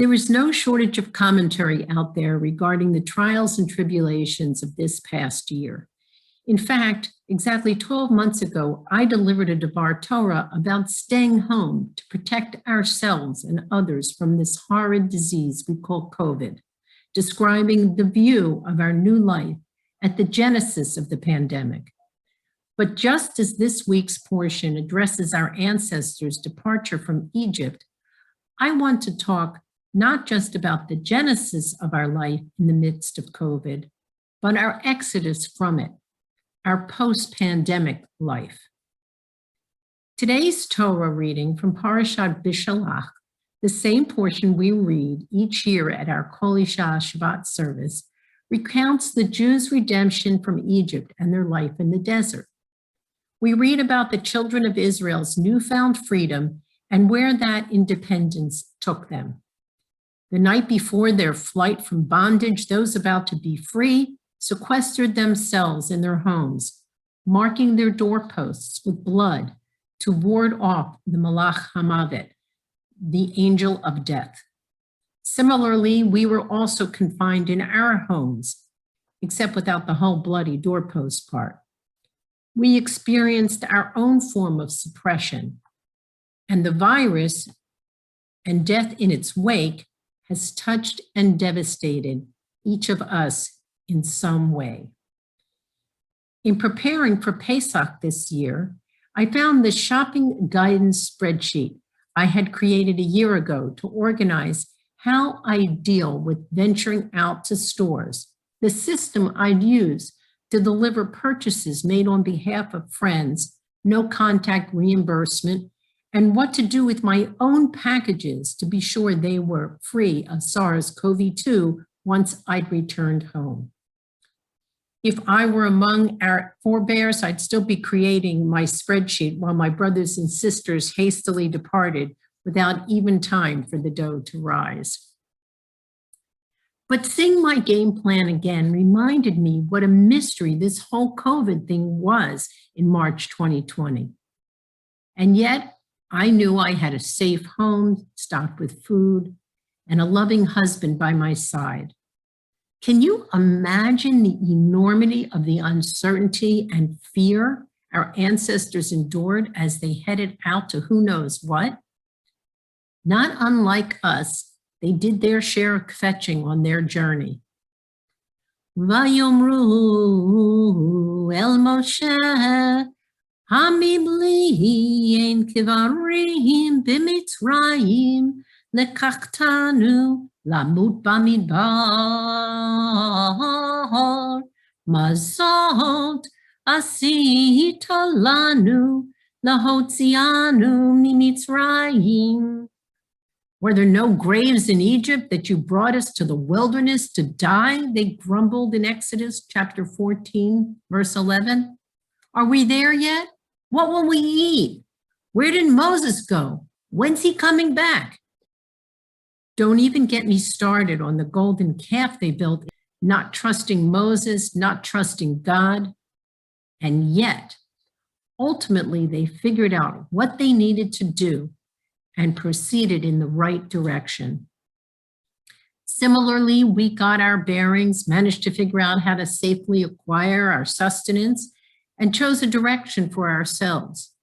There is no shortage of commentary out there regarding the trials and tribulations of this past year. In fact, exactly 12 months ago, I delivered a Devar Torah about staying home to protect ourselves and others from this horrid disease we call COVID, describing the view of our new life at the genesis of the pandemic. But just as this week's portion addresses our ancestors' departure from Egypt, I want to talk not just about the genesis of our life in the midst of COVID, but our exodus from it, our post-pandemic life. Today's Torah reading from Parashat Bishalach, the same portion we read each year at our Kol Isha Shabbat service, recounts the Jews' redemption from Egypt and their life in the desert. We read about the children of Israel's newfound freedom and where that independence took them. The night before their flight from bondage, those about to be free sequestered themselves in their homes, marking their doorposts with blood to ward off the Malach Hamavet, the angel of death. Similarly, we were also confined in our homes, except without the whole bloody doorpost part. We experienced our own form of suppression, and the virus and death in its wake has touched and devastated each of us in some way. In preparing for Pesach this year, I found the shopping guidance spreadsheet I had created a year ago to organize how I deal with venturing out to stores, the system I'd use to deliver purchases made on behalf of friends, no contact reimbursement, and what to do with my own packages to be sure they were free of SARS-CoV-2 once I'd returned home. If I were among our forebears, I'd still be creating my spreadsheet while my brothers and sisters hastily departed without even time for the dough to rise. But seeing my game plan again reminded me what a mystery this whole COVID thing was in March 2020. And yet, I knew I had a safe home stocked with food and a loving husband by my side. Can you imagine the enormity of the uncertainty and fear our ancestors endured as they headed out to who knows what? Not unlike us, they did their share of fetching on their journey. Vayomru el Moshe Hamibli ein kivarim b'mitzrayim lekachtanu lamut bamidbar mazot asita lanu lahotzianu mimitzrayim. Were there no graves in Egypt that you brought us to the wilderness to die? They grumbled in Exodus chapter 14, verse 11. Are we there yet? What will we eat? Where did Moses go? When's he coming back? Don't even get me started on the golden calf they built, not trusting Moses, not trusting God. And yet, ultimately, they figured out what they needed to do and proceeded in the right direction. Similarly, we got our bearings, managed to figure out how to safely acquire our sustenance, and chose a direction for ourselves.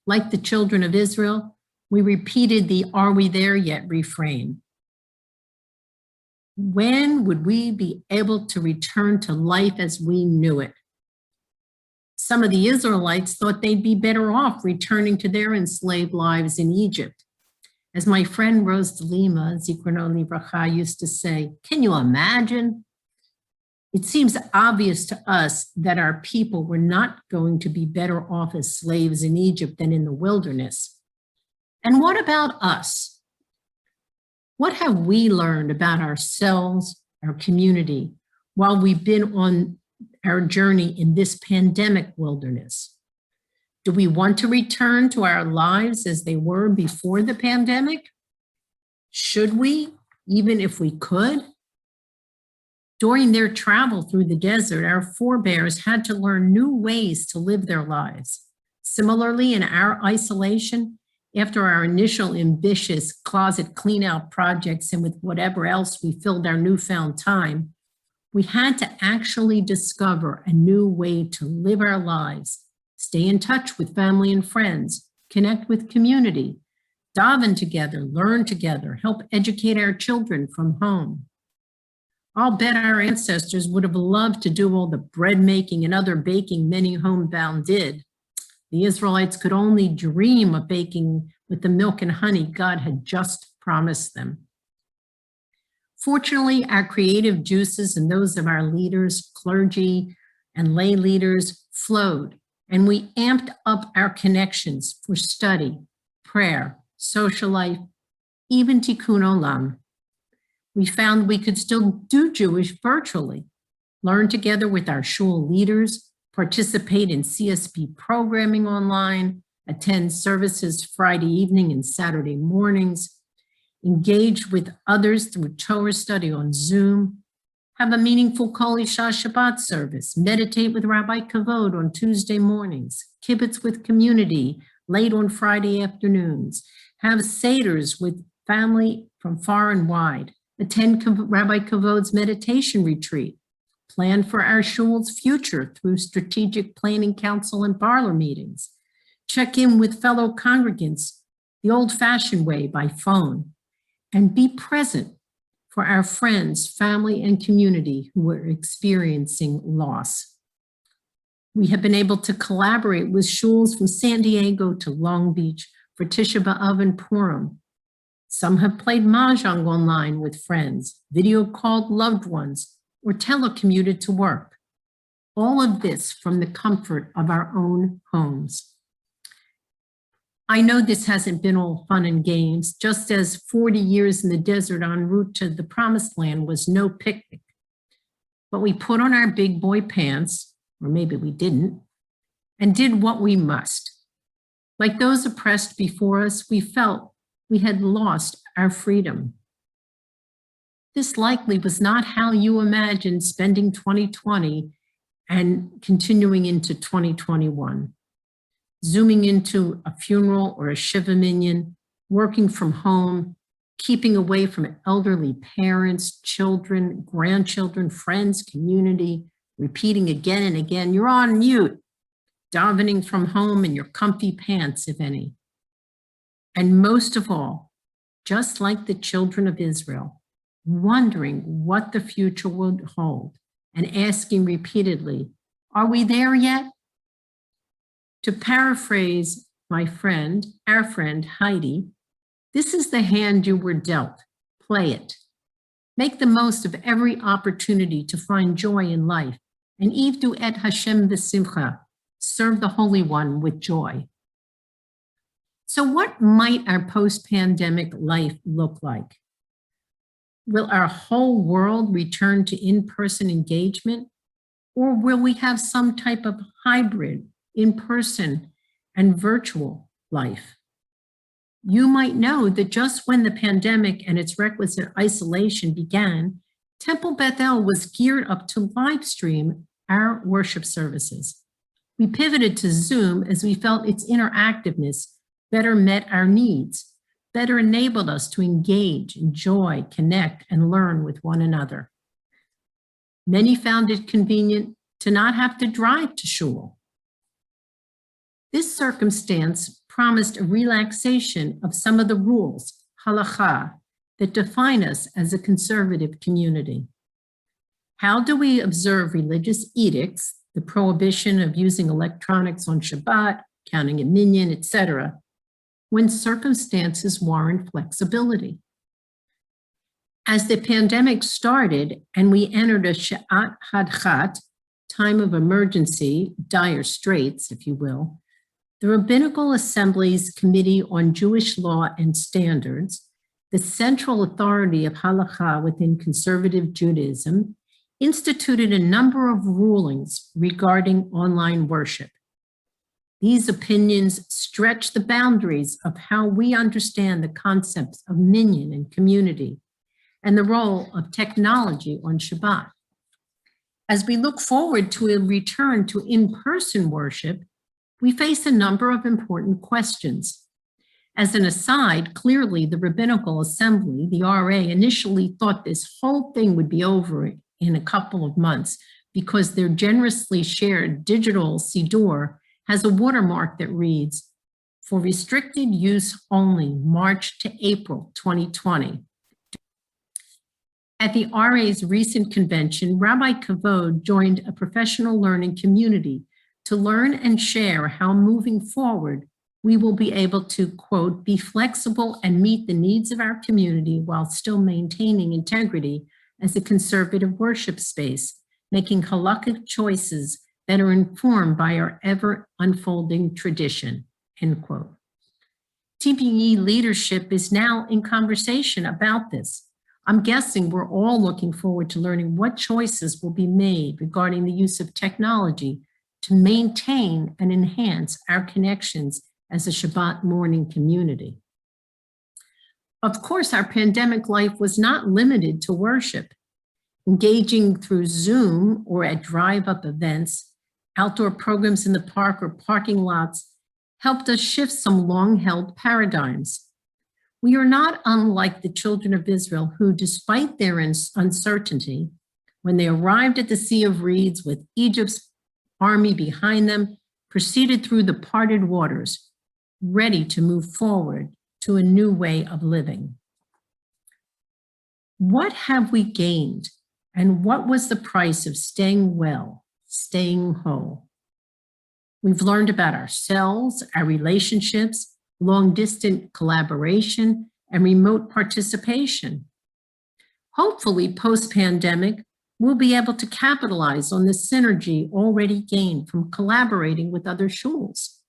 Like the children of Israel, we repeated the "Are we there yet?" refrain. When would we be able to return to life as we knew it? Some of the Israelites thought they'd be better off returning to their enslaved lives in Egypt. As my friend Rose de Lima, Zichrono Livracha, used to say, can you imagine? It seems obvious to us that our people were not going to be better off as slaves in Egypt than in the wilderness. And what about us? What have we learned about ourselves, our community, while we've been on our journey in this pandemic wilderness? Do we want to return to our lives as they were before the pandemic? Should we, even if we could? During their travel through the desert, our forebears had to learn new ways to live their lives. Similarly, in our isolation, After our initial ambitious closet clean-out projects and with whatever else we filled our newfound time, we had to actually discover a new way to live our lives, stay in touch with family and friends, connect with community, daven together, learn together, help educate our children from home. I'll bet our ancestors would have loved to do all the bread making and other baking many homebound did. The Israelites could only dream of baking with the milk and honey God had just promised them. Fortunately, our creative juices and those of our leaders, clergy, and lay leaders flowed, and we amped up our connections for study, prayer, social life, even tikkun olam. We found we could still do Jewish virtually, learn together with our shul leaders, participate in CSB programming online, attend services Friday evening and Saturday mornings, engage with others through Torah study on Zoom, have a meaningful Kol Isha Shabbat service, meditate with Rabbi Kavod on Tuesday mornings, kibbutz with community late on Friday afternoons, have seders with family from far and wide, attend Rabbi Kavod's meditation retreat, plan for our shul's future through strategic planning council and parlor meetings, check in with fellow congregants the old-fashioned way by phone, and be present for our friends, family, and community who are experiencing loss. We have been able to collaborate with shuls from San Diego to Long Beach for Tisha B'Av and Purim. Some have played mahjong online with friends, video called loved ones, or telecommuted to work. All of this from the comfort of our own homes. I know this hasn't been all fun and games, just as 40 years in the desert en route to the promised land was no picnic. But we put on our big boy pants, or maybe we didn't, and did what we must. Like those oppressed before us, we felt we had lost our freedom. This likely was not how you imagined spending 2020 and continuing into 2021. Zooming into a funeral or a Shiva minyan, working from home, keeping away from elderly parents, children, grandchildren, friends, community, repeating again and again, you're on mute, davening from home in your comfy pants, if any. And most of all, just like the children of Israel, wondering what the future would hold and asking repeatedly, are we there yet? To paraphrase my friend, our friend Heidi, this is the hand you were dealt. Play it. Make the most of every opportunity to find joy in life. And ivdu et Hashem v'simcha, serve the Holy One with joy. So what might our post-pandemic life look like? Will our whole world return to in-person engagement? Or will we have some type of hybrid, in-person and virtual life? You might know that just when the pandemic and its requisite isolation began, Temple Beth El was geared up to live stream our worship services. We pivoted to Zoom as we felt its interactiveness better met our needs, better enabled us to engage, enjoy, connect, and learn with one another. Many found it convenient to not have to drive to shul. This circumstance promised a relaxation of some of the rules, halakha, that define us as a conservative community. How do we observe religious edicts, the prohibition of using electronics on Shabbat, counting a minyan, etc., when circumstances warrant flexibility? As the pandemic started and we entered a sha'at hadchat, time of emergency, dire straits, if you will, the Rabbinical Assembly's Committee on Jewish Law and Standards, the central authority of halakha within conservative Judaism, instituted a number of rulings regarding online worship. These opinions stretch the boundaries of how we understand the concepts of minyan and community and the role of technology on Shabbat. As we look forward to a return to in-person worship, we face a number of important questions. As an aside, clearly the Rabbinical Assembly, the RA, initially thought this whole thing would be over in a couple of months because their generously shared digital Siddur has a watermark that reads, "For restricted use only, March to April 2020. At the RA's recent convention, Rabbi Kavod joined a professional learning community to learn and share how moving forward we will be able to, quote, be flexible and meet the needs of our community while still maintaining integrity as a conservative worship space, making halakhic choices that are informed by our ever-unfolding tradition," end quote. TBE leadership is now in conversation about this. I'm guessing we're all looking forward to learning what choices will be made regarding the use of technology to maintain and enhance our connections as a Shabbat morning community. Of course, our pandemic life was not limited to worship. Engaging through Zoom or at drive-up events, outdoor programs in the park or parking lots helped us shift some long-held paradigms. We are not unlike the children of Israel who, despite their uncertainty, when they arrived at the Sea of Reeds with Egypt's army behind them, proceeded through the parted waters, ready to move forward to a new way of living. What have we gained, and what was the price of staying well, staying whole? We've learned about ourselves, our relationships, long-distance collaboration, and remote participation. Hopefully, post-pandemic, we'll be able to capitalize on the synergy already gained from collaborating with other shuls.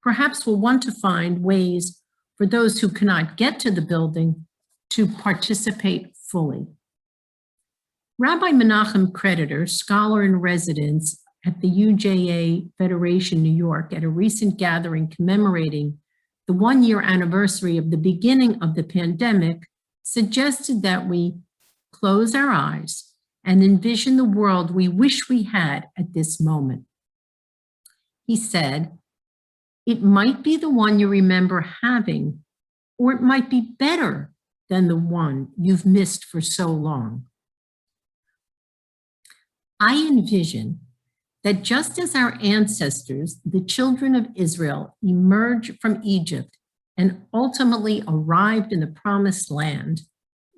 Perhaps we'll want to find ways for those who cannot get to the building to participate fully. Rabbi Menachem Creditor, scholar in residence at the UJA Federation New York, at a recent gathering commemorating the one-year anniversary of the beginning of the pandemic, suggested that we close our eyes and envision the world we wish we had at this moment. He said, "It might be the one you remember having, or it might be better than the one you've missed for so long." I envision that just as our ancestors, the children of Israel, emerged from Egypt and ultimately arrived in the promised land,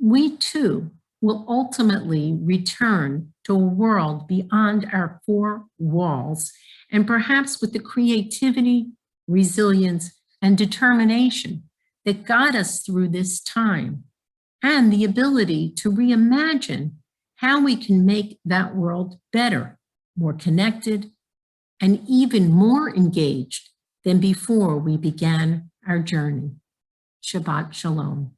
we too will ultimately return to a world beyond our four walls, and perhaps with the creativity, resilience, and determination that got us through this time, and the ability to reimagine how we can make that world better, more connected, and even more engaged than before we began our journey. Shabbat Shalom.